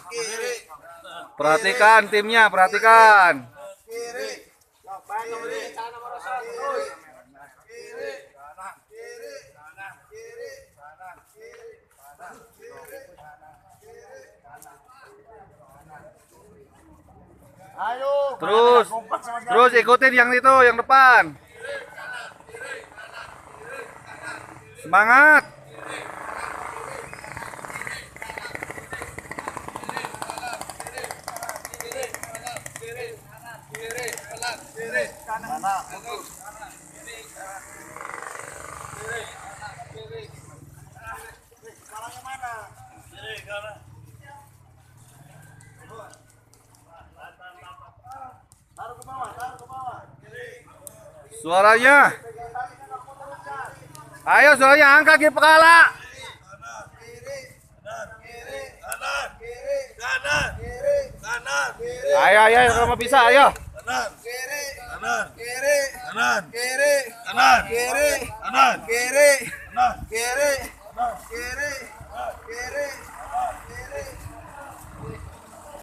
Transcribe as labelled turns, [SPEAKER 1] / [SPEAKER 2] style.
[SPEAKER 1] kiri,
[SPEAKER 2] Perhatikan timnya, perhatikan.
[SPEAKER 1] kiri, kiri, kiri, kanan, kiri, kanan, kiri, kanan, kiri, kanan, kiri, kanan, kiri, kanan. Ayo,
[SPEAKER 2] Terus, terus ikutin yang itu, yang depan. Semangat.
[SPEAKER 1] kiri, kanan, putus. Kepalanya mana? Kiri, kanan. Taruh ke bawah, taruh ke bawah. Kiri.
[SPEAKER 2] Suaranya. Ayo suaranya angkat ke kepala.
[SPEAKER 1] Kanan, kiri, kanan, kiri, kanan, kiri, kanan, kiri, kanan, kiri,
[SPEAKER 2] Ayo, ayo, sama bisa, ayo.
[SPEAKER 1] kanan, kiri, kanan, kiri, kanan, kiri, kanan, kiri, kanan, kiri, kanan, kiri, kanan, kiri,